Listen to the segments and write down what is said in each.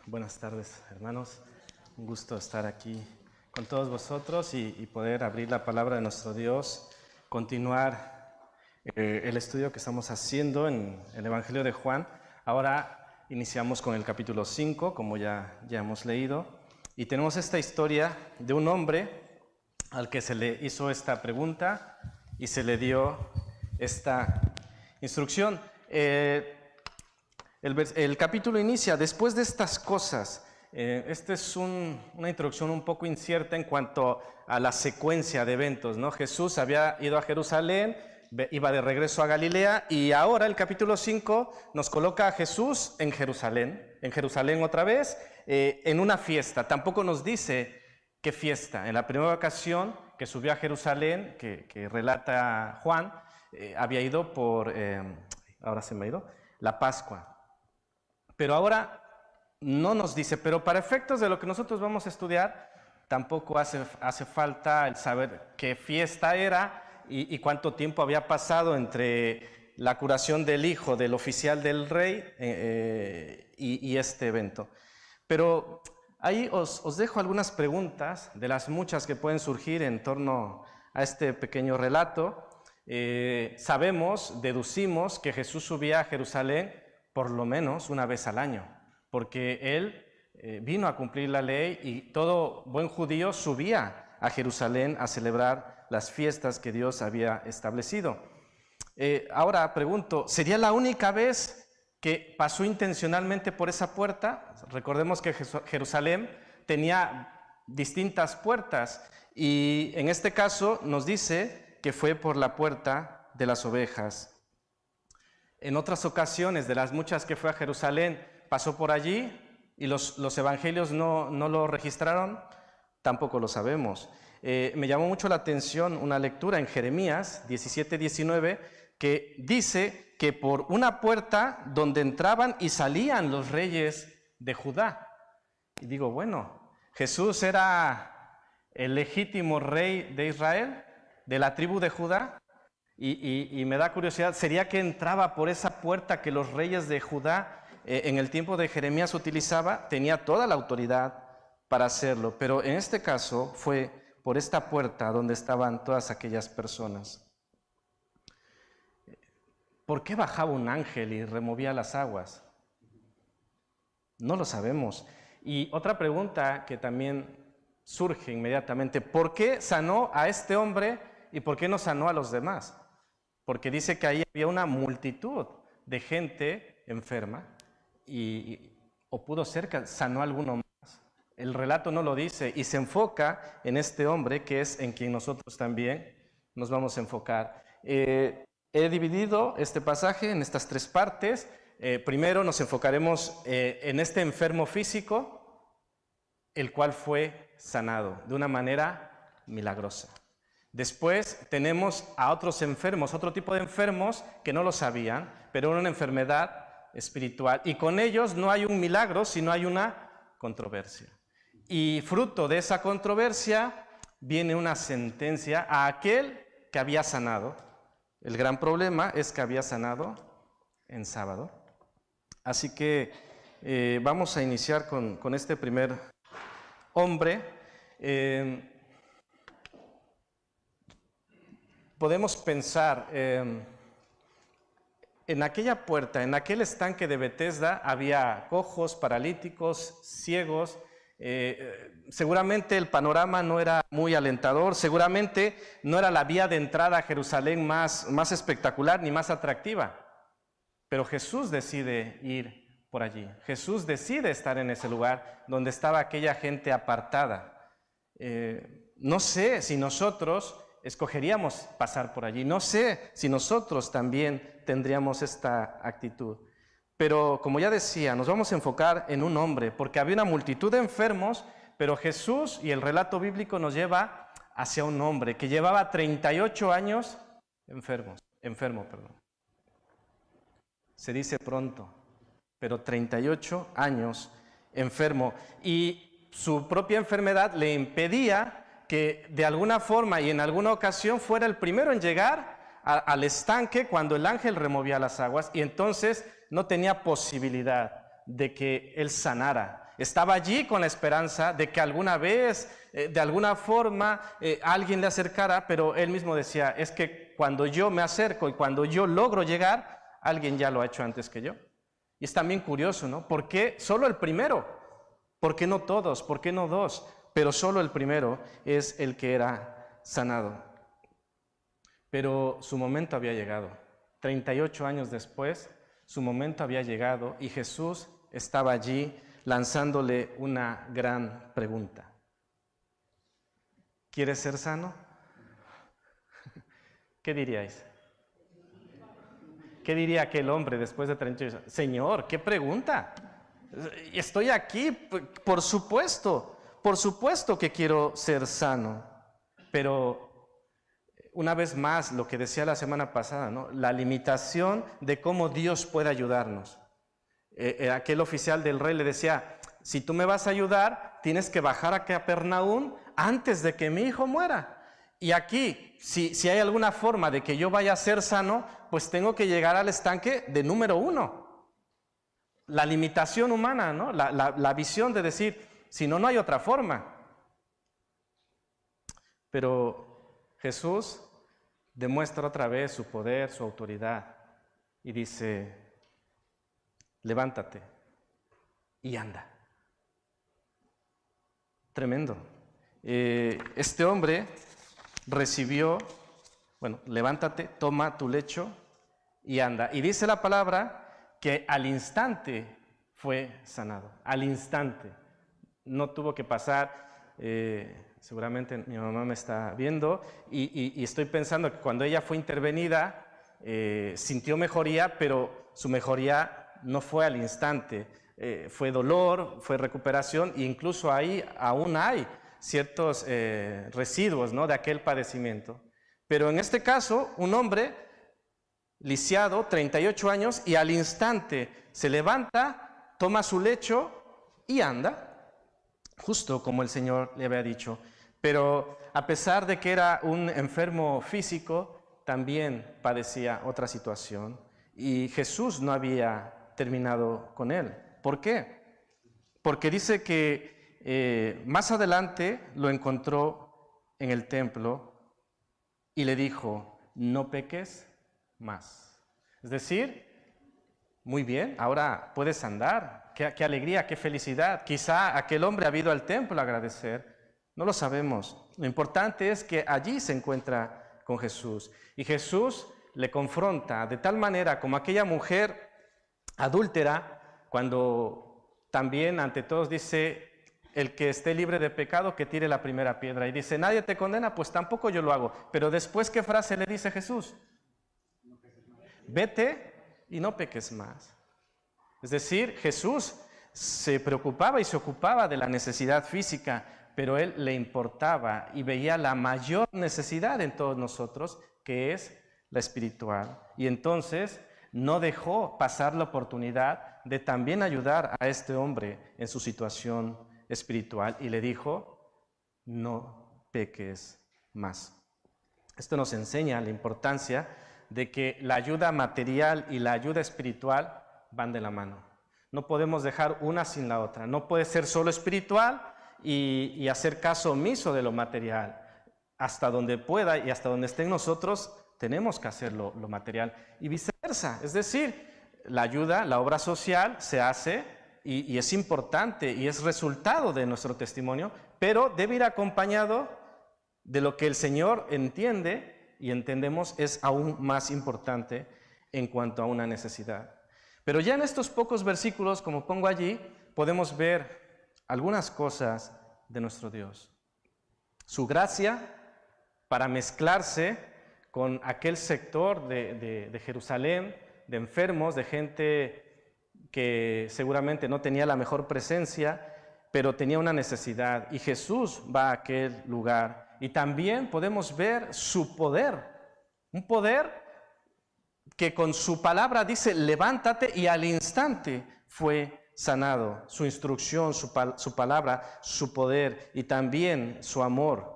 Buenas tardes, hermanos. Un gusto estar aquí con todos vosotros y poder abrir la palabra de nuestro Dios, continuar el estudio que estamos haciendo en el Evangelio de Juan. Ahora iniciamos con el capítulo 5, como ya hemos leído, y tenemos esta historia de un hombre al que se le hizo esta pregunta y se le dio esta instrucción. El capítulo inicia: después de estas cosas. Esta es una introducción un poco incierta en cuanto a la secuencia de eventos, ¿no? Jesús había ido a Jerusalén, iba de regreso a Galilea, y ahora el capítulo 5 nos coloca a Jesús en Jerusalén otra vez, en una fiesta. Tampoco nos dice qué fiesta. En la primera ocasión que subió a Jerusalén, que relata Juan, había ido por, ahora se me ha ido, la Pascua. Pero ahora no nos dice, pero para efectos de lo que nosotros vamos a estudiar, tampoco hace falta el saber qué fiesta era y cuánto tiempo había pasado entre la curación del hijo del oficial del rey y este evento. Pero ahí os dejo algunas preguntas de las muchas que pueden surgir en torno a este pequeño relato. Deducimos que Jesús subía a Jerusalén por lo menos una vez al año, porque él vino a cumplir la ley y todo buen judío subía a Jerusalén a celebrar las fiestas que Dios había establecido. Ahora pregunto, ¿sería la única vez que pasó intencionalmente por esa puerta? Recordemos que Jerusalén tenía distintas puertas y en este caso nos dice que fue por la puerta de las ovejas. En otras ocasiones, de las muchas que fue a Jerusalén, pasó por allí y los evangelios no lo registraron, tampoco lo sabemos. Me llamó mucho la atención una lectura en Jeremías 17:19 que dice que por una puerta donde entraban y salían los reyes de Judá. Y digo, bueno, Jesús era el legítimo rey de Israel, de la tribu de Judá. Y me da curiosidad, ¿sería que entraba por esa puerta que los reyes de Judá en el tiempo de Jeremías utilizaba? Tenía toda la autoridad para hacerlo, pero en este caso fue por esta puerta donde estaban todas aquellas personas. ¿Por qué bajaba un ángel y removía las aguas? No lo sabemos. Y otra pregunta que también surge inmediatamente: ¿por qué sanó a este hombre y por qué no sanó a los demás? Porque dice que ahí había una multitud de gente enferma o pudo ser que sanó a alguno más. El relato no lo dice y se enfoca en este hombre, que es en quien nosotros también nos vamos a enfocar. He dividido este pasaje en estas tres partes. Primero nos enfocaremos en este enfermo físico, el cual fue sanado de una manera milagrosa. Después tenemos a otros enfermos, otro tipo de enfermos que no lo sabían, pero era una enfermedad espiritual. Y con ellos no hay un milagro, sino hay una controversia. Y fruto de esa controversia viene una sentencia a aquel que había sanado. El gran problema es que había sanado en sábado. Así que vamos a iniciar con este primer hombre. Podemos pensar, en aquella puerta, en aquel estanque de Betesda, había cojos, paralíticos, ciegos. Seguramente el panorama no era muy alentador, seguramente no era la vía de entrada a Jerusalén más espectacular ni más atractiva. Pero Jesús decide ir por allí. Jesús decide estar en ese lugar donde estaba aquella gente apartada. No sé si nosotros escogeríamos pasar por allí. No sé si nosotros también tendríamos esta actitud. Pero como ya decía, nos vamos a enfocar en un hombre, porque había una multitud de enfermos, pero Jesús y el relato bíblico nos lleva hacia un hombre que llevaba 38 años enfermo. Se dice pronto, pero 38 años enfermo. Y su propia enfermedad le impedía que de alguna forma y en alguna ocasión fuera el primero en llegar al estanque cuando el ángel removía las aguas, y entonces no tenía posibilidad de que él sanara. Estaba allí con la esperanza de que alguna vez, de alguna forma, alguien le acercara, pero él mismo decía, es que cuando yo me acerco y cuando yo logro llegar, alguien ya lo ha hecho antes que yo. Y es también curioso, ¿no? ¿Por qué solo el primero? ¿Por qué no todos? ¿Por qué no dos? Pero solo el primero es el que era sanado. Pero su momento había llegado. 38 años después, su momento había llegado y Jesús estaba allí lanzándole una gran pregunta. ¿Quieres ser sano? ¿Qué diríais? ¿Qué diría aquel hombre después de 38 años? Señor, ¿qué pregunta? Estoy aquí, por supuesto que quiero ser sano, pero una vez más lo que decía la semana pasada, ¿no? La limitación de cómo Dios puede ayudarnos. Aquel oficial del rey le decía, si tú me vas a ayudar, tienes que bajar a Capernaum antes de que mi hijo muera. Y aquí, si hay alguna forma de que yo vaya a ser sano, pues tengo que llegar al estanque de número 1. La limitación humana, ¿no? La visión de decir, si no, no hay otra forma. Pero Jesús demuestra otra vez su poder, su autoridad, y dice, levántate y anda. Tremendo. Este hombre recibió, levántate, toma tu lecho y anda. Y dice la palabra que al instante fue sanado, al instante. No tuvo que pasar, seguramente mi mamá me está viendo, y estoy pensando que cuando ella fue intervenida, sintió mejoría, pero su mejoría no fue al instante. Fue dolor, fue recuperación, e incluso ahí aún hay ciertos residuos, ¿no?, de aquel padecimiento. Pero en este caso, un hombre lisiado, 38 años, y al instante se levanta, toma su lecho y anda, justo como el Señor le había dicho. Pero a pesar de que era un enfermo físico, también padecía otra situación, y Jesús no había terminado con él. ¿Por qué? Porque dice que más adelante lo encontró en el templo y le dijo, no peques más. Es decir, muy bien, ahora puedes andar. Qué alegría, qué felicidad. Quizá aquel hombre ha ido al templo a agradecer. No lo sabemos. Lo importante es que allí se encuentra con Jesús. Y Jesús le confronta de tal manera como aquella mujer adúltera, cuando también ante todos dice, el que esté libre de pecado, que tire la primera piedra. Y dice, nadie te condena, pues tampoco yo lo hago. Pero después, ¿qué frase le dice Jesús? Vete y no peques más. Es decir, Jesús se preocupaba y se ocupaba de la necesidad física, pero él le importaba y veía la mayor necesidad en todos nosotros, que es la espiritual. Y entonces no dejó pasar la oportunidad de también ayudar a este hombre en su situación espiritual y le dijo, no peques más. Esto nos enseña la importancia de que la ayuda material y la ayuda espiritual van de la mano. No podemos dejar una sin la otra. No puede ser solo espiritual y hacer caso omiso de lo material. Hasta donde pueda y hasta donde esté en nosotros, tenemos que hacer lo material y viceversa. Es decir, la ayuda, la obra social se hace y es importante y es resultado de nuestro testimonio, pero debe ir acompañado de lo que el Señor entiende y entendemos es aún más importante en cuanto a una necesidad. Pero ya en estos pocos versículos, como pongo allí, podemos ver algunas cosas de nuestro Dios. Su gracia para mezclarse con aquel sector de Jerusalén, de enfermos, de gente que seguramente no tenía la mejor presencia, pero tenía una necesidad. Y Jesús va a aquel lugar. Y también podemos ver su poder, un poder que con su palabra dice, levántate, y al instante fue sanado. Su instrucción, su palabra, su poder y también su amor,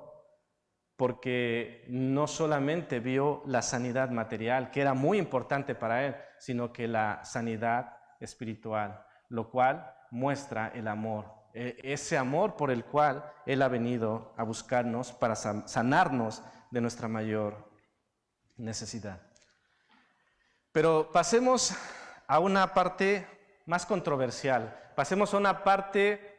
porque no solamente vio la sanidad material, que era muy importante para él, sino que la sanidad espiritual, lo cual muestra el amor, ese amor por el cual Él ha venido a buscarnos para sanarnos de nuestra mayor necesidad. Pero pasemos a una parte más controversial, pasemos a una parte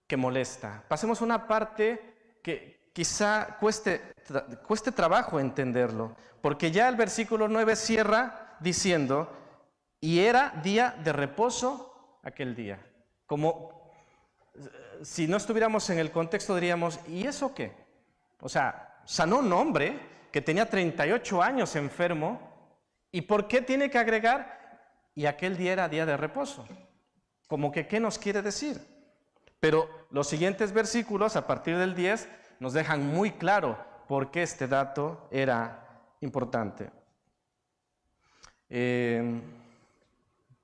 que molesta, pasemos a una parte que quizá cueste trabajo entenderlo, porque ya el versículo 9 cierra diciendo, y era día de reposo aquel día. Como si no estuviéramos en el contexto diríamos, ¿y eso qué? O sea, sanó un hombre que tenía 38 años enfermo, ¿y por qué tiene que agregar? Y aquel día era día de reposo. Como que, ¿qué nos quiere decir? Pero los siguientes versículos, a partir del 10, nos dejan muy claro por qué este dato era importante.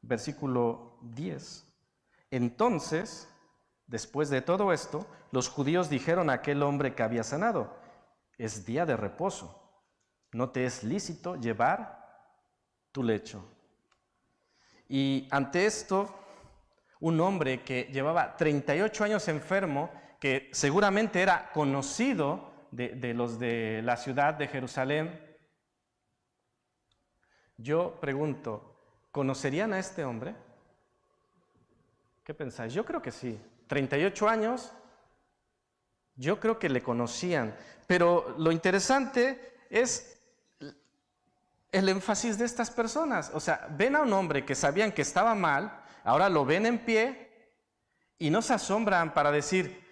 Versículo 10. Entonces, después de todo esto, los judíos dijeron a aquel hombre que había sanado, es día de reposo, no te es lícito llevar tu lecho. Y ante esto, un hombre que llevaba 38 años enfermo, que seguramente era conocido de los de la ciudad de Jerusalén, yo pregunto, ¿conocerían a este hombre? ¿Qué pensáis? Yo creo que sí. 38 años, yo creo que le conocían. Pero lo interesante es el énfasis de estas personas. O sea, ven a un hombre que sabían que estaba mal, ahora lo ven en pie y no se asombran para decir,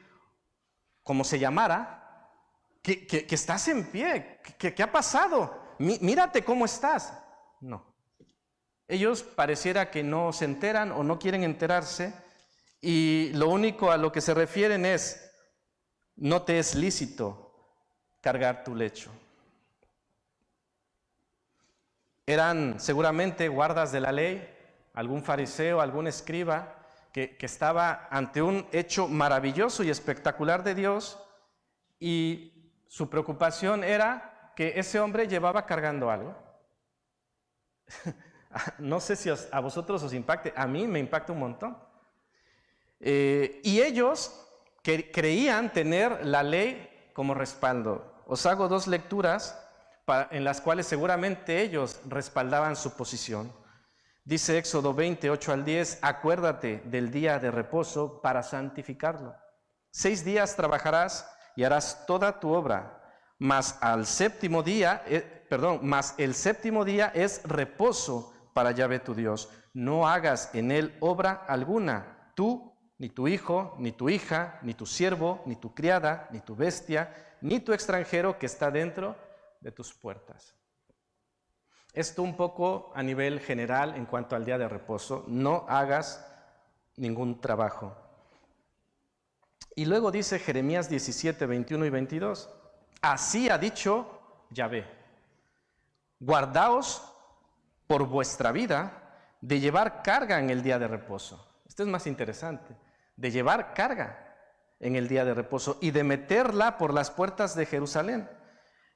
como se llamara, que estás en pie, que ha pasado, mírate cómo estás. No. Ellos pareciera que no se enteran o no quieren enterarse y lo único a lo que se refieren es, no te es lícito cargar tu lecho. Eran seguramente guardas de la ley, algún fariseo, algún escriba, que estaba ante un hecho maravilloso y espectacular de Dios y su preocupación era que ese hombre llevaba cargando algo. No sé si a vosotros os impacte, a mí me impacta un montón. Y ellos creían tener la ley como respaldo. Os hago dos lecturas en las cuales seguramente ellos respaldaban su posición. Dice Éxodo 28 al 10, acuérdate del día de reposo para santificarlo. 6 días trabajarás y harás toda tu obra, mas el séptimo día es reposo para Yahvé tu Dios. No hagas en él obra alguna, tú, ni tu hijo, ni tu hija, ni tu siervo, ni tu criada, ni tu bestia, ni tu extranjero que está dentro de tus puertas. Esto un poco a nivel general en cuanto al día de reposo. No hagas ningún trabajo. Y luego dice Jeremías 17, 21 y 22. Así ha dicho Yahvé. Guardaos por vuestra vida de llevar carga en el día de reposo. Esto es más interesante. De llevar carga en el día de reposo y de meterla por las puertas de Jerusalén.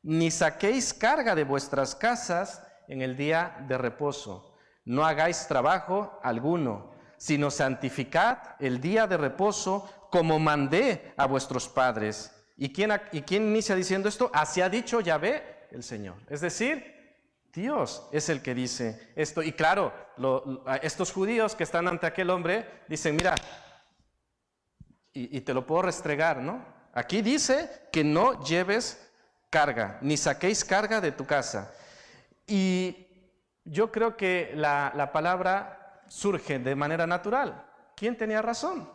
Ni saquéis carga de vuestras casas en el día de reposo. No hagáis trabajo alguno, sino santificad el día de reposo como mandé a vuestros padres. ¿Y quién inicia diciendo esto? Así ha dicho Yahvé el Señor. Es decir, Dios es el que dice esto. Y claro, estos judíos que están ante aquel hombre dicen, mira, y te lo puedo restregar, ¿no? Aquí dice que no lleves carga, ni saquéis carga de tu casa. Y yo creo que la palabra surge de manera natural. ¿Quién tenía razón?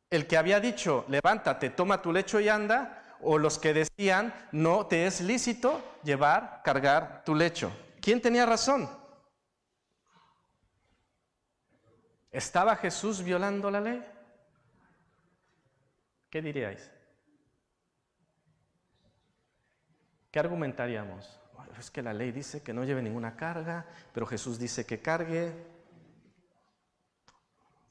¿El que había dicho, levántate, toma tu lecho y anda? ¿O los que decían, no te es lícito cargar tu lecho? ¿Quién tenía razón? ¿Estaba Jesús violando la ley? ¿Qué diríais? ¿Qué argumentaríamos? Es que la ley dice que no lleve ninguna carga, pero Jesús dice que cargue.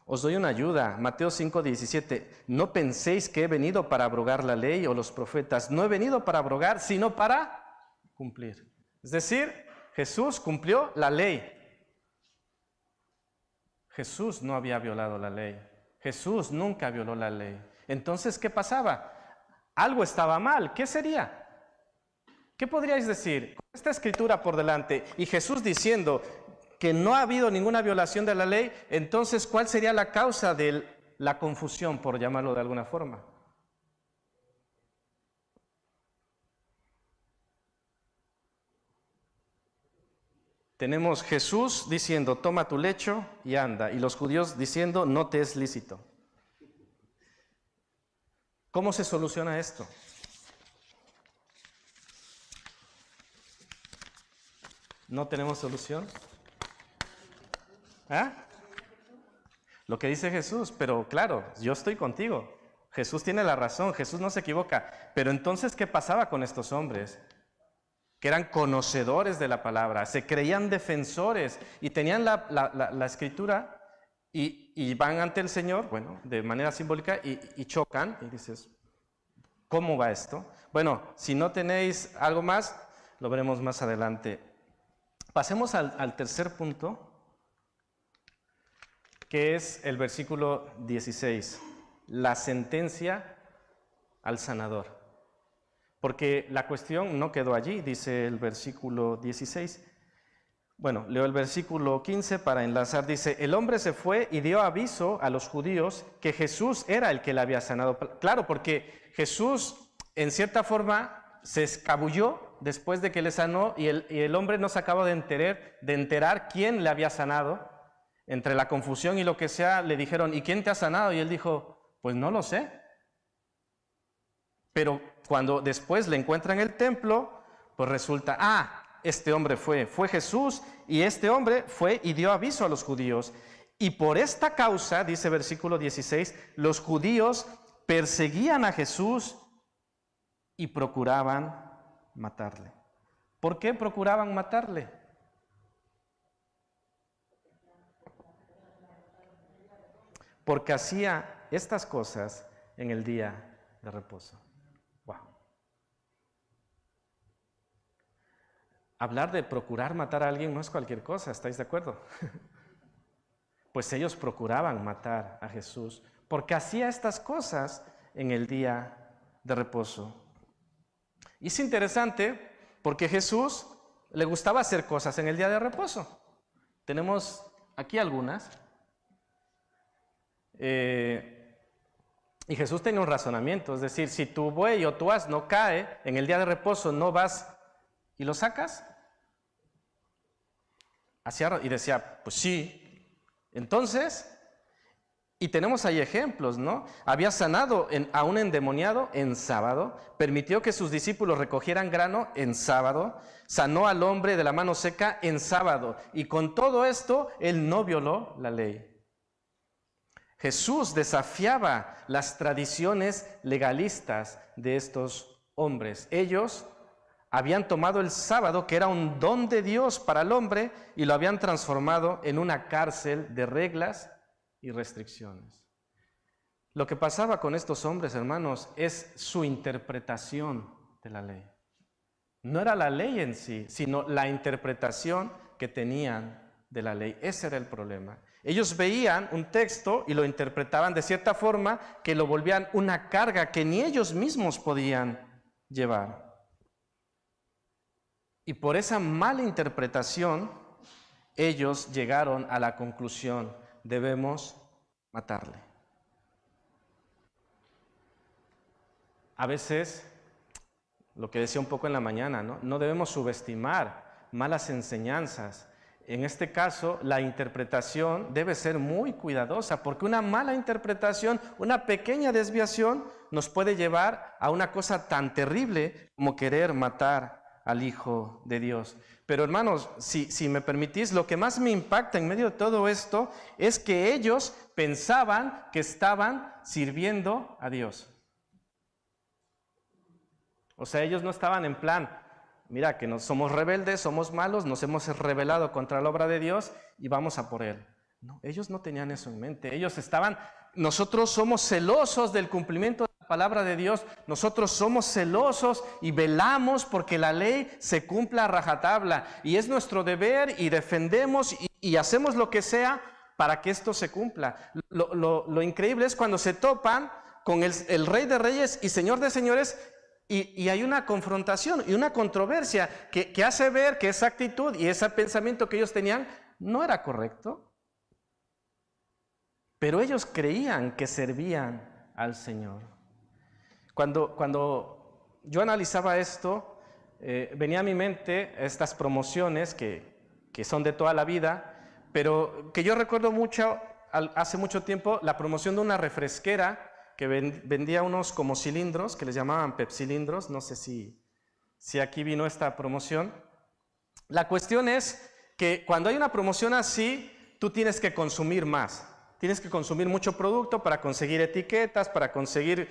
Os doy una ayuda, Mateo 5:17. No penséis que he venido para abrogar la ley o los profetas. No he venido para abrogar, sino para cumplir. Es decir, Jesús cumplió la ley. Jesús no había violado la ley. Jesús nunca violó la ley. Entonces, ¿qué pasaba? Algo estaba mal. ¿Qué sería? ¿Qué podríais decir? Con esta escritura por delante y Jesús diciendo que no ha habido ninguna violación de la ley, entonces, ¿cuál sería la causa de la confusión, por llamarlo de alguna forma? Tenemos Jesús diciendo, toma tu lecho y anda, y los judíos diciendo, no te es lícito. ¿Cómo se soluciona esto? ¿No tenemos solución? ¿Ah? Lo que dice Jesús, pero claro, yo estoy contigo. Jesús tiene la razón, Jesús no se equivoca. Pero entonces, ¿qué pasaba con estos hombres? Que eran conocedores de la palabra, se creían defensores y tenían la escritura y van ante el Señor, bueno, de manera simbólica y chocan y dices, ¿cómo va esto? Bueno, si no tenéis algo más, lo veremos más adelante. Pasemos al tercer punto, que es el versículo 16, la sentencia al sanador. Porque la cuestión no quedó allí, dice el versículo 16. Bueno, leo el versículo 15 para enlazar. Dice, el hombre se fue y dio aviso a los judíos que Jesús era el que le había sanado. Claro, porque Jesús, en cierta forma, se escabulló después de que le sanó y el hombre no se acaba de enterar quién le había sanado. Entre la confusión y lo que sea, le dijeron, ¿y quién te ha sanado? Y él dijo, pues no lo sé. Pero cuando después le encuentran en el templo, pues resulta, este hombre fue Jesús, y este hombre fue y dio aviso a los judíos. Y por esta causa, dice versículo 16, los judíos perseguían a Jesús y procuraban matarle. ¿Por qué procuraban matarle? Porque hacía estas cosas en el día de reposo. Hablar de procurar matar a alguien no es cualquier cosa, ¿estáis de acuerdo? Pues ellos procuraban matar a Jesús porque hacía estas cosas en el día de reposo. Y es interesante porque a Jesús le gustaba hacer cosas en el día de reposo. Tenemos aquí algunas. Y Jesús tenía un razonamiento, es decir, si tu buey o tu asno cae en el día de reposo, ¿no vas y lo sacas? Y decía, pues sí. Entonces, y tenemos ahí ejemplos, ¿no? Había sanado a un endemoniado en sábado, permitió que sus discípulos recogieran grano en sábado, sanó al hombre de la mano seca en sábado, y con todo esto, él no violó la ley. Jesús desafiaba las tradiciones legalistas de estos hombres. Ellos habían tomado el sábado, que era un don de Dios para el hombre, y lo habían transformado en una cárcel de reglas y restricciones. Lo que pasaba con estos hombres, hermanos, es su interpretación de la ley. No era la ley en sí, sino la interpretación que tenían de la ley. Ese era el problema. Ellos veían un texto y lo interpretaban de cierta forma que lo volvían una carga que ni ellos mismos podían llevar. Y por esa mala interpretación, ellos llegaron a la conclusión, debemos matarle. A veces, lo que decía un poco en la mañana, no debemos subestimar malas enseñanzas. En este caso, la interpretación debe ser muy cuidadosa, porque una mala interpretación, una pequeña desviación, nos puede llevar a una cosa tan terrible como querer matar al Hijo de Dios. Pero hermanos, si me permitís, lo que más me impacta en medio de todo esto es que ellos pensaban que estaban sirviendo a Dios. O sea, ellos no estaban en plan, mira que somos rebeldes, somos malos, nos hemos rebelado contra la obra de Dios y vamos a por Él. No, ellos no tenían eso en mente. Ellos estaban, nosotros somos celosos del cumplimiento de la palabra de Dios, nosotros somos celosos y velamos porque la ley se cumpla a rajatabla. Y es nuestro deber y defendemos y hacemos lo que sea para que esto se cumpla. Lo increíble es cuando se topan con el Rey de Reyes y Señor de Señores y hay una confrontación y una controversia que hace ver que esa actitud y ese pensamiento que ellos tenían no era correcto. Pero ellos creían que servían al Señor. Cuando yo analizaba esto, venía a mi mente estas promociones que son de toda la vida, pero que yo recuerdo mucho, hace mucho tiempo, la promoción de una refresquera que vendía unos como cilindros, que les llamaban pepsilindros. No sé si aquí vino esta promoción. La cuestión es que cuando hay una promoción así, tú tienes que consumir más. Tienes que consumir mucho producto para conseguir etiquetas, para conseguir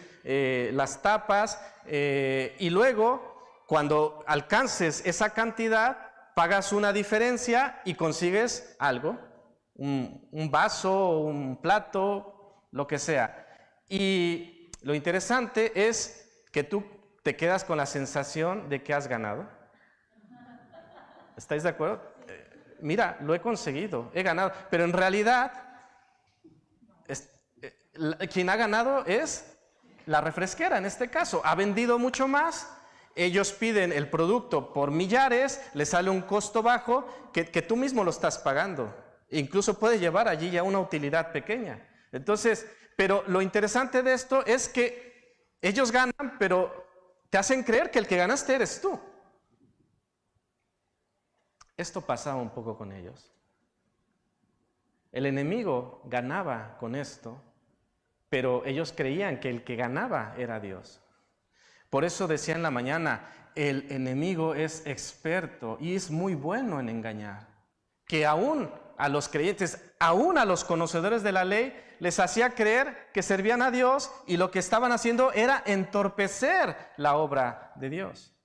las tapas, y luego, cuando alcances esa cantidad, pagas una diferencia y consigues algo, un vaso, un plato, lo que sea. Y lo interesante es que tú te quedas con la sensación de que has ganado. ¿Estáis de acuerdo? Mira, lo he conseguido, he ganado. Pero en realidad, quien ha ganado es la refresquera en este caso. Ha vendido mucho más. Ellos piden el producto por millares, le sale un costo bajo que tú mismo lo estás pagando. Incluso puede llevar allí ya una utilidad pequeña. Entonces, pero lo interesante de esto es que ellos ganan, pero te hacen creer que el que ganaste eres tú. Esto pasaba un poco con ellos. El enemigo ganaba con esto, pero ellos creían que el que ganaba era Dios. Por eso decía en la mañana, el enemigo es experto y es muy bueno en engañar. Que aún a los creyentes, aún a los conocedores de la ley, les hacía creer que servían a Dios y lo que estaban haciendo era entorpecer la obra de Dios.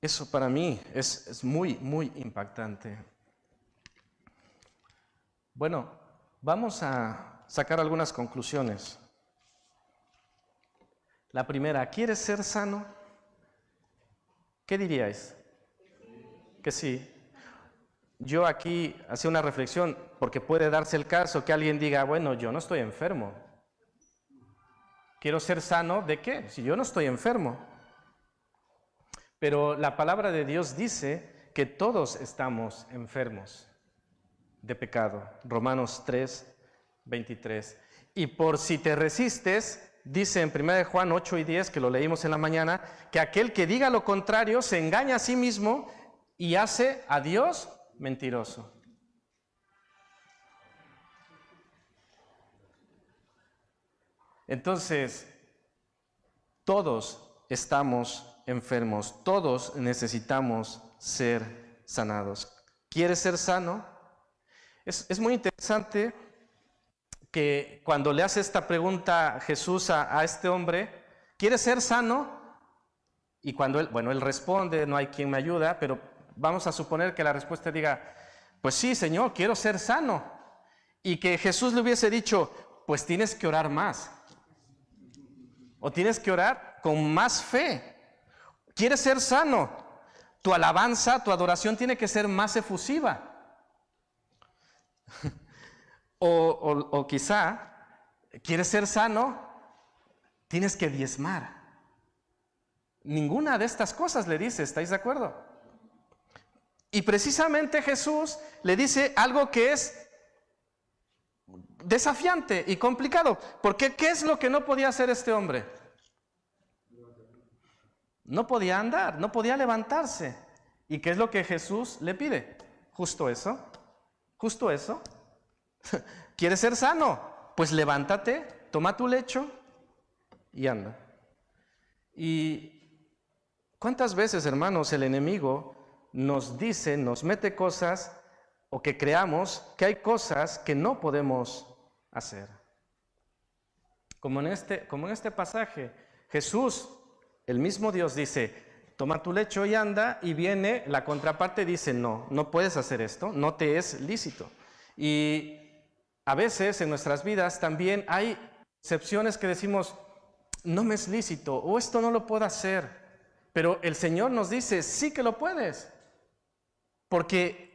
Eso para mí es muy, muy impactante. Bueno, vamos a sacar algunas conclusiones. La primera, ¿quieres ser sano? ¿Qué diríais? Que sí. Yo aquí hacía una reflexión, porque puede darse el caso que alguien diga, bueno, yo no estoy enfermo. ¿Quiero ser sano de qué? Si yo no estoy enfermo. Pero la palabra de Dios dice que todos estamos enfermos de pecado. Romanos 3, 23. Y por si te resistes, dice en 1 Juan 8 y 10, que lo leímos en la mañana, que aquel que diga lo contrario se engaña a sí mismo y hace a Dios mentiroso. Entonces, todos estamos enfermos, todos necesitamos ser sanados. ¿Quieres ser sano? Es muy interesante que cuando le hace esta pregunta Jesús a este hombre, ¿quieres ser sano? Y cuando él responde, no hay quien me ayuda, pero vamos a suponer que la respuesta diga, pues sí, Señor, quiero ser sano. Y que Jesús le hubiese dicho, pues tienes que orar más. O tienes que orar con más fe. ¿Quieres ser sano? Tu alabanza, tu adoración tiene que ser más efusiva. O quizá, ¿quieres ser sano? Tienes que diezmar. Ninguna de estas cosas le dice, ¿estáis de acuerdo? Y precisamente Jesús le dice algo que es desafiante y complicado. Porque ¿qué es lo que no podía hacer este hombre? No podía andar, no podía levantarse. ¿Y qué es lo que Jesús le pide? Justo eso, justo eso. ¿Quieres ser sano? Pues levántate, toma tu lecho y anda. ¿Y cuántas veces, hermanos, el enemigo nos dice, nos mete cosas o que creamos que hay cosas que no podemos hacer? Como en este pasaje, Jesús, el mismo Dios dice, toma tu lecho y anda, y viene la contraparte y dice, no puedes hacer esto, no te es lícito. Y a veces en nuestras vidas también hay excepciones que decimos, no me es lícito, o esto no lo puedo hacer, pero el Señor nos dice, sí que lo puedes, porque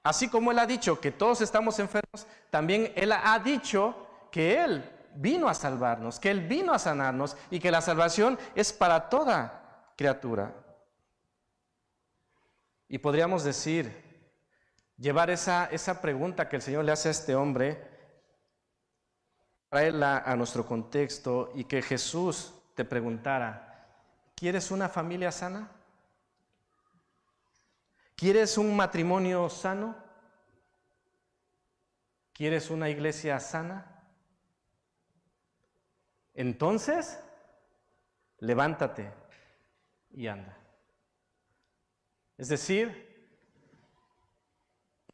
Así como Él ha dicho que todos estamos enfermos, también Él ha dicho que Él vino a salvarnos, que Él vino a sanarnos y que la salvación es para toda criatura. Y podríamos decir, llevar esa pregunta que el Señor le hace a este hombre, traerla a nuestro contexto y que Jesús te preguntara, ¿quieres una familia sana? ¿Quieres un matrimonio sano? ¿Quieres una iglesia sana? Entonces, levántate y anda. Es decir,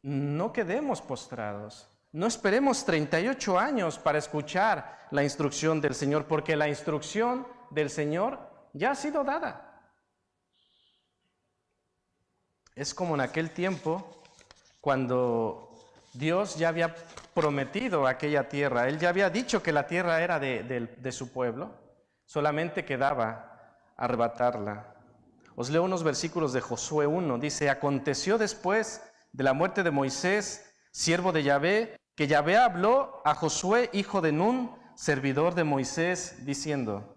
no quedemos postrados. No esperemos 38 años para escuchar la instrucción del Señor, porque la instrucción del Señor ya ha sido dada. Es como en aquel tiempo cuando Dios ya había prometido aquella tierra. Él ya había dicho que la tierra era de su pueblo, solamente quedaba arrebatarla. Os leo unos versículos de Josué 1. Dice, aconteció después de la muerte de Moisés, siervo de Yahvé, que Yahvé habló a Josué, hijo de Nun, servidor de Moisés, diciendo,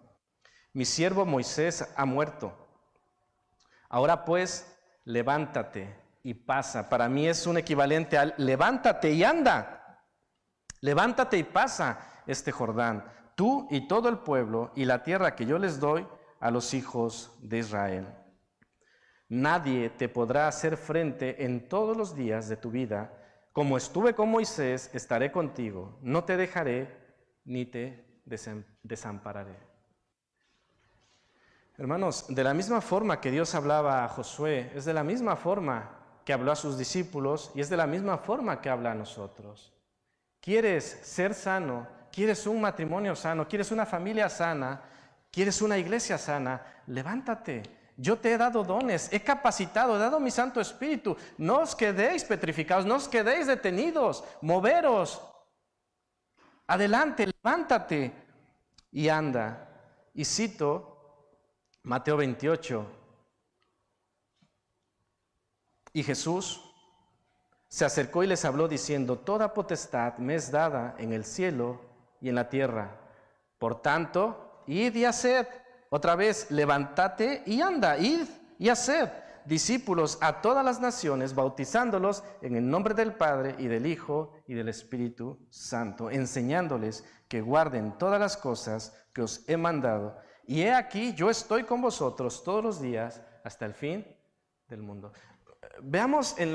mi siervo Moisés ha muerto. Ahora pues, levántate y pasa. Para mí es un equivalente al levántate y anda. Levántate y pasa este Jordán, tú y todo el pueblo y la tierra que yo les doy a los hijos de Israel. Nadie te podrá hacer frente en todos los días de tu vida. Como estuve con Moisés, estaré contigo. No te dejaré ni te desampararé. Hermanos, de la misma forma que Dios hablaba a Josué, es de la misma forma que habló a sus discípulos y es de la misma forma que habla a nosotros. ¿Quieres ser sano? ¿Quieres un matrimonio sano? ¿Quieres una familia sana? ¿Quieres una iglesia sana? Levántate. Yo te he dado dones, he capacitado, he dado mi Santo Espíritu. No os quedéis petrificados, no os quedéis detenidos, moveros. Adelante, levántate y anda. Y cito Mateo 28. Y Jesús se acercó y les habló diciendo, toda potestad me es dada en el cielo y en la tierra. Por tanto, id y haced. Otra vez, levántate y anda, id y haced discípulos a todas las naciones, bautizándolos en el nombre del Padre y del Hijo y del Espíritu Santo, enseñándoles que guarden todas las cosas que os he mandado. Y he aquí, yo estoy con vosotros todos los días hasta el fin del mundo. Veamos, en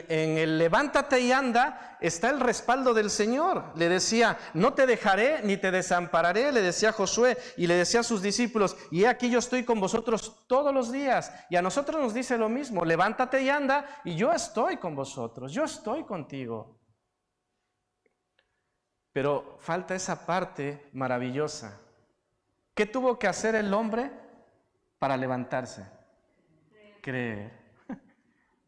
el levántate y anda está el respaldo del Señor. Le decía, no te dejaré ni te desampararé, le decía a Josué y le decía a sus discípulos, y he aquí yo estoy con vosotros todos los días. Y a nosotros nos dice lo mismo, levántate y anda, y yo estoy con vosotros, yo estoy contigo. Pero falta esa parte maravillosa. ¿Qué tuvo que hacer el hombre para levantarse? Creer.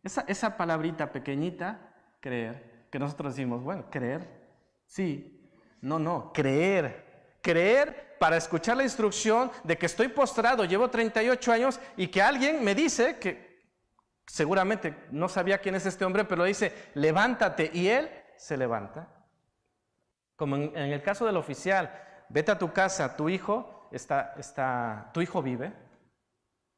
Esa palabrita pequeñita, creer, que nosotros decimos, bueno, creer, sí, no, creer. Creer para escuchar la instrucción de que estoy postrado, llevo 38 años y que alguien me dice, que seguramente no sabía quién es este hombre, pero dice, levántate, y él se levanta. Como en el caso del oficial, vete a tu casa, tu hijo vive,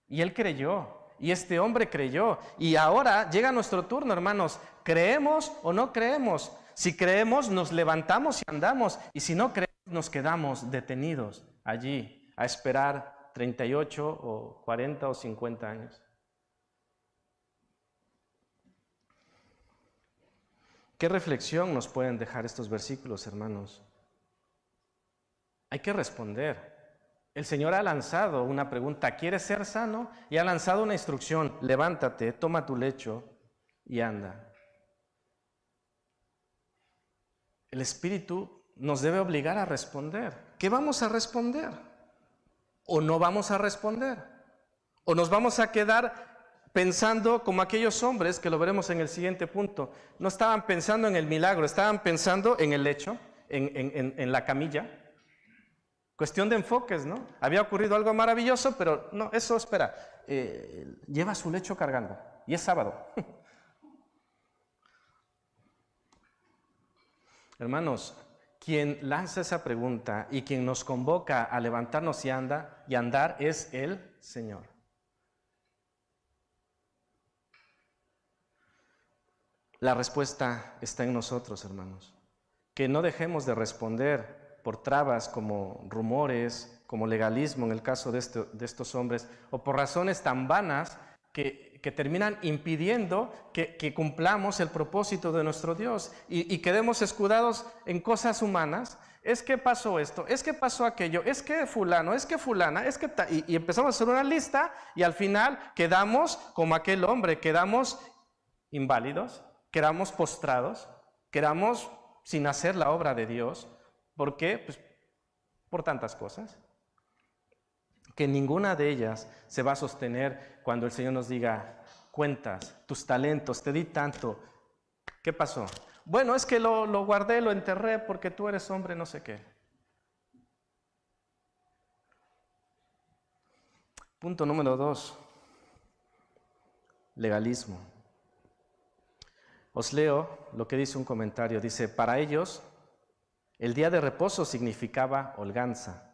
y él creyó. Y este hombre creyó. Y ahora llega nuestro turno, hermanos. ¿Creemos o no creemos? Si creemos, nos levantamos y andamos. Y si no creemos, nos quedamos detenidos allí a esperar 38 o 40 o 50 años. ¿Qué reflexión nos pueden dejar estos versículos, hermanos? Hay que responder. El Señor ha lanzado una pregunta, ¿quieres ser sano? Y ha lanzado una instrucción, levántate, toma tu lecho y anda. El Espíritu nos debe obligar a responder. ¿Qué vamos a responder? ¿O no vamos a responder? ¿O nos vamos a quedar pensando como aquellos hombres, que lo veremos en el siguiente punto? No estaban pensando en el milagro, estaban pensando en el lecho, en la camilla. Cuestión de enfoques, ¿no? Había ocurrido algo maravilloso, pero no, eso espera. Lleva su lecho cargando y es sábado. Hermanos, quien lanza esa pregunta y quien nos convoca a levantarnos y andar es el Señor. La respuesta está en nosotros, hermanos. Que no dejemos de responder por trabas como rumores, como legalismo en el caso de estos hombres, o por razones tan vanas que terminan impidiendo que cumplamos el propósito de nuestro Dios y quedemos escudados en cosas humanas. Es que pasó esto, es que pasó aquello, es que fulano, es que fulana, es que y empezamos a hacer una lista y al final quedamos como aquel hombre, quedamos inválidos, quedamos postrados, quedamos sin hacer la obra de Dios. ¿Por qué? Pues por tantas cosas. Que ninguna de ellas se va a sostener cuando el Señor nos diga, cuentas, tus talentos, te di tanto. ¿Qué pasó? Bueno, es que lo guardé, lo enterré porque tú eres hombre, no sé qué. Punto número 2. Legalismo. Os leo lo que dice un comentario. Dice, para ellos, el día de reposo significaba holganza.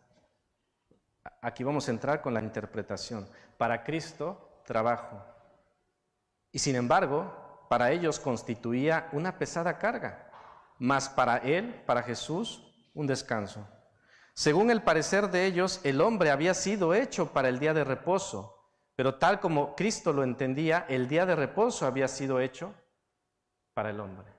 Aquí vamos a entrar con la interpretación. Para Cristo, trabajo. Y sin embargo, para ellos constituía una pesada carga, mas para Él, para Jesús, un descanso. Según el parecer de ellos, el hombre había sido hecho para el día de reposo, pero tal como Cristo lo entendía, el día de reposo había sido hecho para el hombre.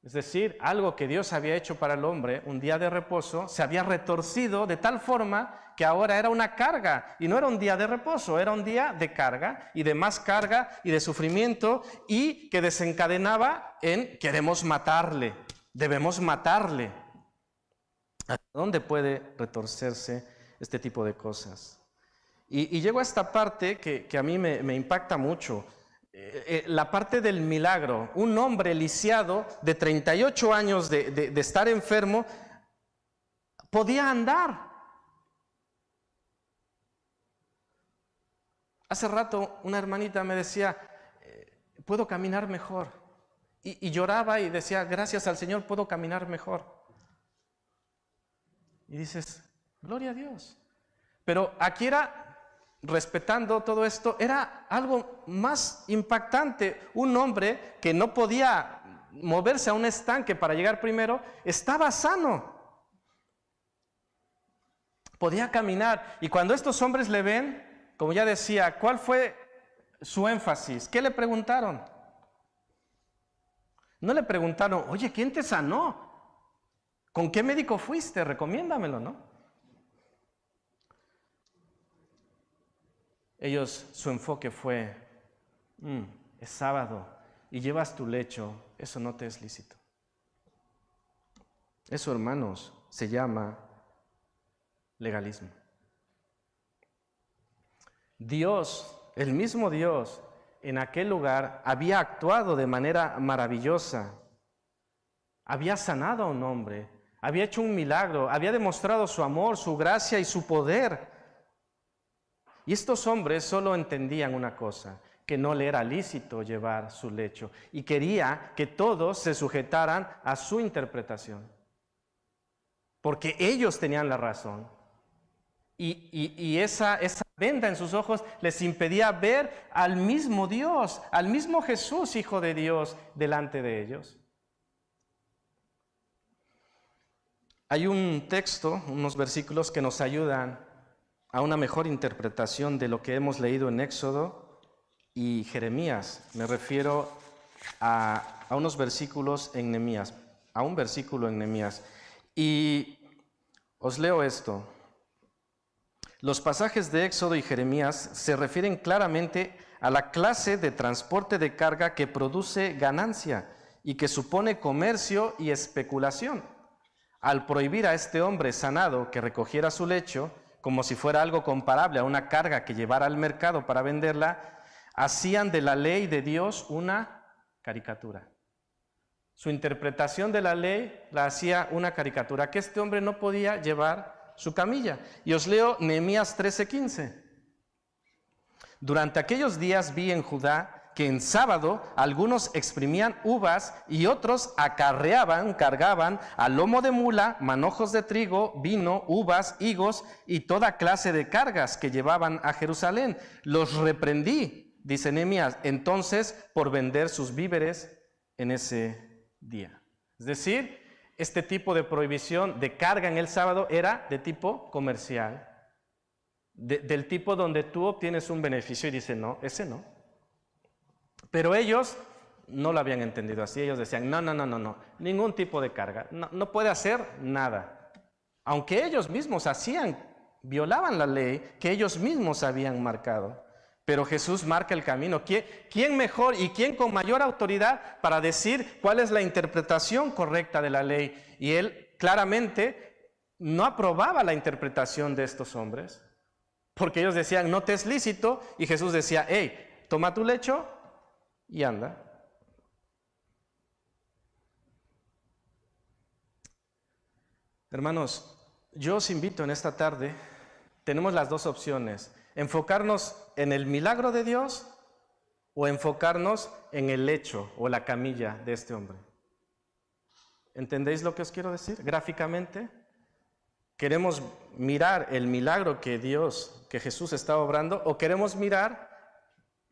Es decir, algo que Dios había hecho para el hombre, un día de reposo, se había retorcido de tal forma que ahora era una carga, y no era un día de reposo, era un día de carga, y de más carga, y de sufrimiento, y que desencadenaba en queremos matarle, debemos matarle. ¿Hasta dónde puede retorcerse este tipo de cosas? Y llego a esta parte que a mí me impacta mucho. La parte del milagro. Un hombre lisiado de 38 años de estar enfermo podía andar. Hace rato una hermanita me decía, puedo caminar mejor. Y lloraba y decía, gracias al Señor puedo caminar mejor. Y dices, gloria a Dios. Pero aquí era, respetando todo esto, era algo más impactante. Un hombre que no podía moverse a un estanque para llegar primero, estaba sano. Podía caminar. Y cuando estos hombres le ven, como ya decía, ¿cuál fue su énfasis? ¿Qué le preguntaron? No le preguntaron, oye, ¿quién te sanó? ¿Con qué médico fuiste? Recomiéndamelo, ¿no? Ellos, su enfoque fue, es sábado y llevas tu lecho, eso no te es lícito. Eso, hermanos, se llama legalismo. Dios, el mismo Dios, en aquel lugar había actuado de manera maravillosa, había sanado a un hombre, había hecho un milagro, había demostrado su amor, su gracia y su poder. Y estos hombres solo entendían una cosa, que no le era lícito llevar su lecho y quería que todos se sujetaran a su interpretación, porque ellos tenían la razón. Y esa venda en sus ojos les impedía ver al mismo Dios, al mismo Jesús, Hijo de Dios, delante de ellos. Hay un texto, unos versículos que nos ayudan a una mejor interpretación de lo que hemos leído en Éxodo y Jeremías. Me refiero a unos versículos en Nehemías, a un versículo en Nehemías. Y os leo esto. Los pasajes de Éxodo y Jeremías se refieren claramente a la clase de transporte de carga que produce ganancia y que supone comercio y especulación. Al prohibir a este hombre sanado que recogiera su lecho, como si fuera algo comparable a una carga que llevara al mercado para venderla, hacían de la ley de Dios una caricatura. Su interpretación de la ley la hacía una caricatura, que este hombre no podía llevar su camilla. Y os leo Nehemías 13:15. Durante aquellos días vi en Judá que en sábado algunos exprimían uvas y otros cargaban al lomo de mula manojos de trigo, vino, uvas, higos y toda clase de cargas que llevaban a Jerusalén. Los reprendí, dice Nehemías, entonces por vender sus víveres en ese día. Es decir, este tipo de prohibición de carga en el sábado era de tipo comercial, del tipo donde tú obtienes un beneficio y dices, no, ese no. Pero ellos no lo habían entendido así. Ellos decían, no, ningún tipo de carga, no puede hacer nada. Aunque ellos mismos violaban la ley que ellos mismos habían marcado. Pero Jesús marca el camino. ¿Quién mejor y quién con mayor autoridad para decir cuál es la interpretación correcta de la ley? Y él claramente no aprobaba la interpretación de estos hombres, porque ellos decían, no te es lícito, y Jesús decía, hey, toma tu lecho y anda. Hermanos, yo os invito en esta tarde, tenemos las dos opciones, enfocarnos en el milagro de Dios o enfocarnos en el lecho o la camilla de este hombre. ¿Entendéis lo que os quiero decir? Gráficamente, ¿queremos mirar el milagro que Jesús está obrando, o queremos mirar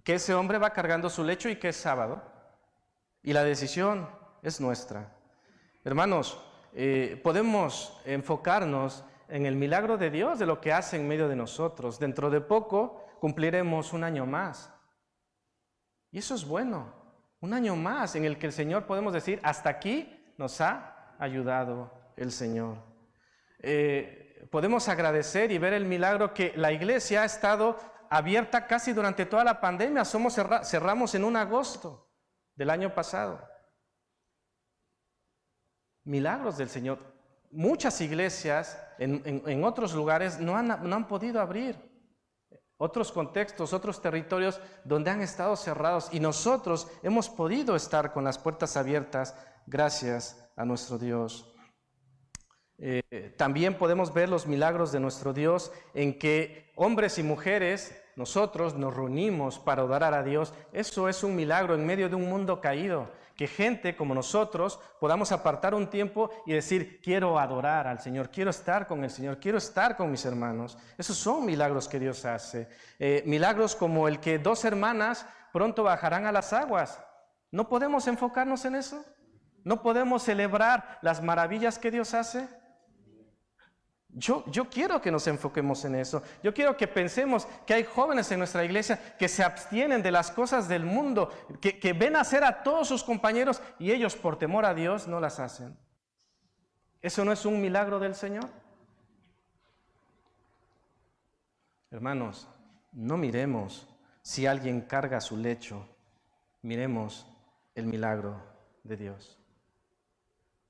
que ese hombre va cargando su lecho y que es sábado? Y la decisión es nuestra. Hermanos, podemos enfocarnos en el milagro de Dios, de lo que hace en medio de nosotros. Dentro de poco cumpliremos un año más. Y eso es bueno, un año más en el que el Señor podemos decir, hasta aquí nos ha ayudado el Señor. Podemos agradecer y ver el milagro que la iglesia ha estado abierta casi durante toda la pandemia. Cerramos en 1 de agosto del año pasado. Milagros del Señor. Muchas iglesias en otros lugares no han podido abrir. Otros contextos, otros territorios donde han estado cerrados, y nosotros hemos podido estar con las puertas abiertas gracias a nuestro Dios. También podemos ver los milagros de nuestro Dios en que hombres y mujeres, nosotros nos reunimos para adorar a Dios. Eso es un milagro en medio de un mundo caído, que gente como nosotros podamos apartar un tiempo y decir, quiero adorar al Señor, quiero estar con el Señor, quiero estar con mis hermanos. Esos son milagros que Dios hace. Milagros como el que 2 hermanas pronto bajarán a las aguas. ¿No podemos enfocarnos en eso? ¿No podemos celebrar las maravillas que Dios hace? Yo quiero que nos enfoquemos en eso. Yo quiero que pensemos que hay jóvenes en nuestra iglesia que se abstienen de las cosas del mundo, que ven hacer a todos sus compañeros y ellos por temor a Dios no las hacen. ¿Eso no es un milagro del Señor? Hermanos, no miremos si alguien carga su lecho, miremos el milagro de Dios.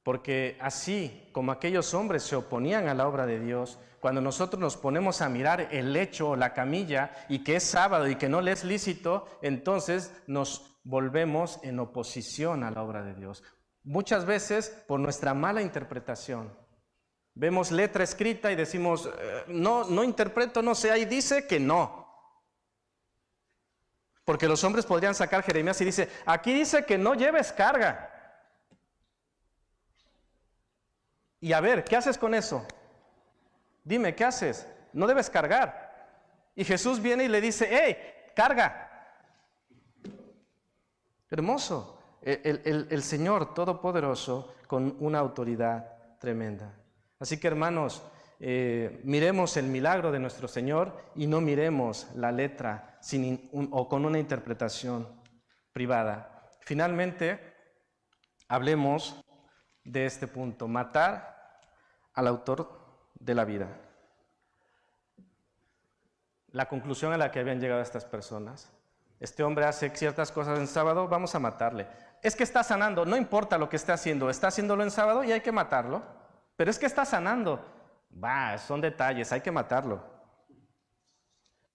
Porque así como aquellos hombres se oponían a la obra de Dios, cuando nosotros nos ponemos a mirar el lecho o la camilla y que es sábado y que no le es lícito, entonces nos volvemos en oposición a la obra de Dios. Muchas veces por nuestra mala interpretación. Vemos letra escrita y decimos, no interpreto, no sé, ahí dice que no. Porque los hombres podrían sacar Jeremías y dice, aquí dice que no lleves carga. Y a ver, ¿qué haces con eso? Dime, ¿qué haces? No debes cargar. Y Jesús viene y le dice, ¡hey, carga! Hermoso. El Señor Todopoderoso con una autoridad tremenda. Así que, hermanos, miremos el milagro de nuestro Señor y no miremos la letra o con una interpretación privada. Finalmente, hablemos de este punto, matar al autor de la vida. La conclusión a la que habían llegado estas personas: este hombre hace ciertas cosas en sábado, vamos a matarle. Es que está sanando, no importa lo que esté haciendo, está haciéndolo en sábado y hay que matarlo. Pero es que está sanando, son detalles, hay que matarlo.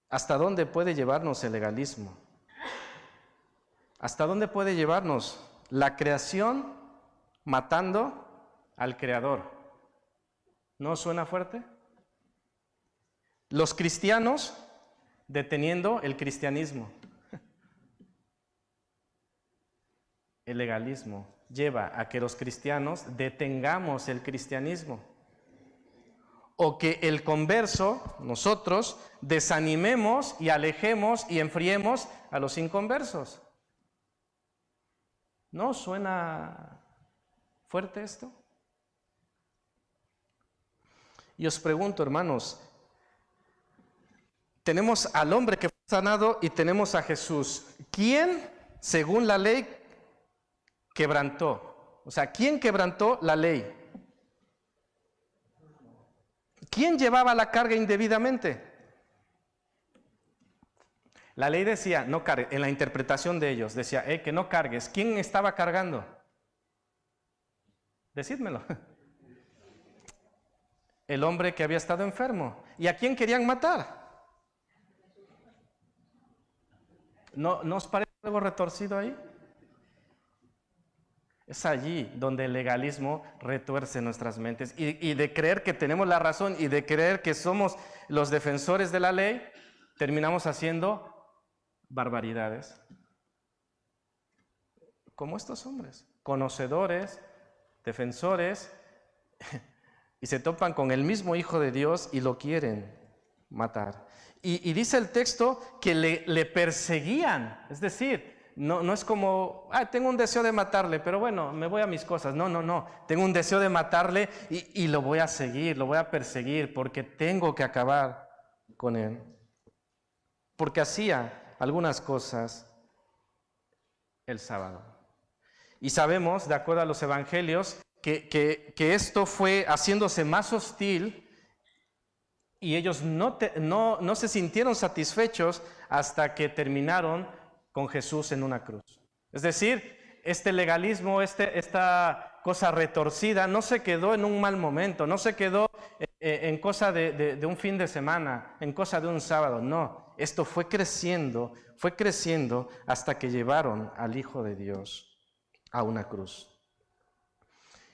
¿Hasta dónde puede llevarnos el legalismo? ¿Hasta dónde puede llevarnos la creación matando al Creador? ¿No suena fuerte? Los cristianos deteniendo el cristianismo. el legalismo lleva a que los cristianos detengamos el cristianismo. O que el converso, nosotros, desanimemos y alejemos y enfriemos a los inconversos. ¿No suena fuerte esto? Y os pregunto, hermanos, tenemos al hombre que fue sanado y tenemos a Jesús. ¿Quién, según la ley, quebrantó? O sea, ¿quién quebrantó la ley? ¿Quién llevaba la carga indebidamente? La ley decía, no cargue, en la interpretación de ellos, decía, que no cargues. ¿Quién estaba cargando? Decídmelo. El hombre que había estado enfermo. ¿Y a quién querían matar? ¿No os parece algo retorcido ahí? Es allí donde el legalismo retuerce nuestras mentes y de creer que tenemos la razón y de creer que somos los defensores de la ley, terminamos haciendo barbaridades. Como estos hombres, conocedores, defensores, y se topan con el mismo Hijo de Dios y lo quieren matar. Y dice el texto que le perseguían, es decir, no es como, tengo un deseo de matarle, pero bueno, me voy a mis cosas. No, tengo un deseo de matarle y lo voy a seguir, lo voy a perseguir porque tengo que acabar con él. Porque hacía algunas cosas el sábado. Y sabemos, de acuerdo a los evangelios, que esto fue haciéndose más hostil y ellos no se sintieron satisfechos hasta que terminaron con Jesús en una cruz. Es decir, este legalismo, esta cosa retorcida no se quedó en un mal momento, no se quedó en cosa de un fin de semana, en cosa de un sábado, no. Esto fue creciendo hasta que llevaron al Hijo de Dios a una cruz.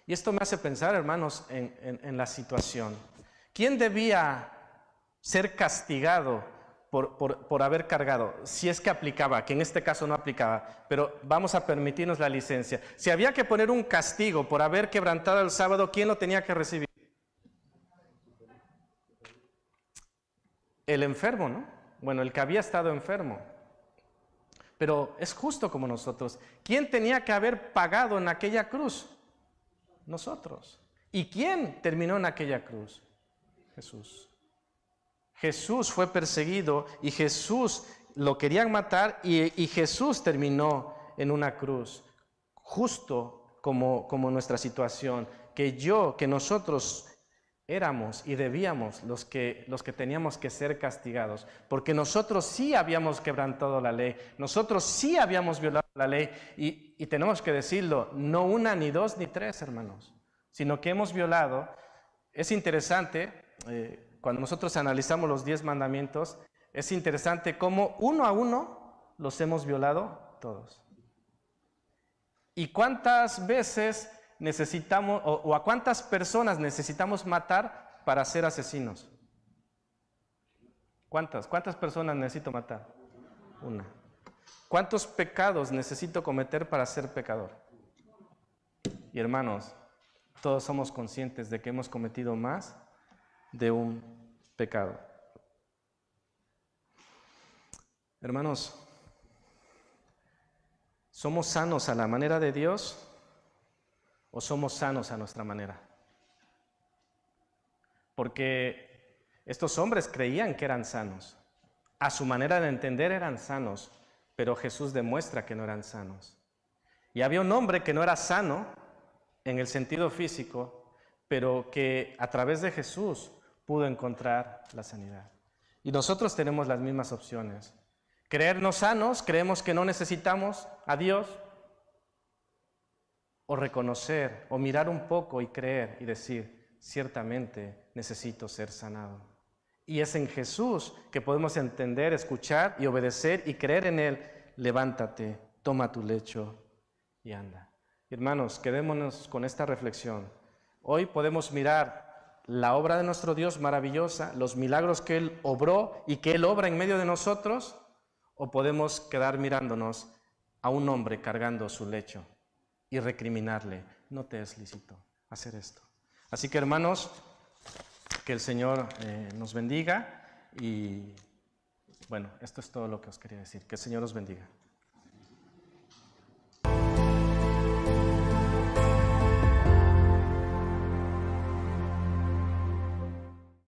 Y esto me hace pensar, hermanos, en la situación. ¿Quién debía ser castigado por haber cargado? Si es que aplicaba, que en este caso no aplicaba, pero vamos a permitirnos la licencia. Si había que poner un castigo por haber quebrantado el sábado, ¿quién lo tenía que recibir? El enfermo, ¿no? Bueno, el que había estado enfermo. Pero es justo como nosotros. ¿Quién tenía que haber pagado en aquella cruz? Nosotros. ¿Y quién terminó en aquella cruz? Jesús. Jesús fue perseguido y Jesús lo querían matar y Jesús terminó en una cruz, justo como nuestra situación, que nosotros éramos y debíamos los que teníamos que ser castigados, porque nosotros sí habíamos quebrantado la ley, nosotros sí habíamos violado la ley y tenemos que decirlo, no una, ni dos, ni tres, hermanos, sino que hemos violado. Es interesante, cuando nosotros analizamos los 10 mandamientos, es interesante cómo uno a uno los hemos violado todos. ¿Y cuántas veces necesitamos, o a cuántas personas necesitamos matar para ser asesinos? ¿Cuántas personas necesito matar? Una. ¿Cuántos pecados necesito cometer para ser pecador? Y hermanos, todos somos conscientes de que hemos cometido más de un pecado. Hermanos, ¿somos sanos a la manera de Dios o somos sanos a nuestra manera? Porque estos hombres creían que eran sanos. A su manera de entender eran sanos, pero Jesús demuestra que no eran sanos. Y había un hombre que no era sano en el sentido físico, pero que a través de Jesús pudo encontrar la sanidad. Y nosotros tenemos las mismas opciones. Creernos sanos, creemos que no necesitamos a Dios, o reconocer, o mirar un poco y creer y decir, ciertamente necesito ser sanado. Y es en Jesús que podemos entender, escuchar y obedecer y creer en Él. Levántate, toma tu lecho y anda. Hermanos, quedémonos con esta reflexión. Hoy podemos mirar la obra de nuestro Dios maravillosa, los milagros que Él obró y que Él obra en medio de nosotros, o podemos quedar mirándonos a un hombre cargando su lecho y recriminarle, no te es lícito hacer esto. Así que hermanos, que el Señor nos bendiga y bueno, esto es todo lo que os quería decir. Que el Señor os bendiga.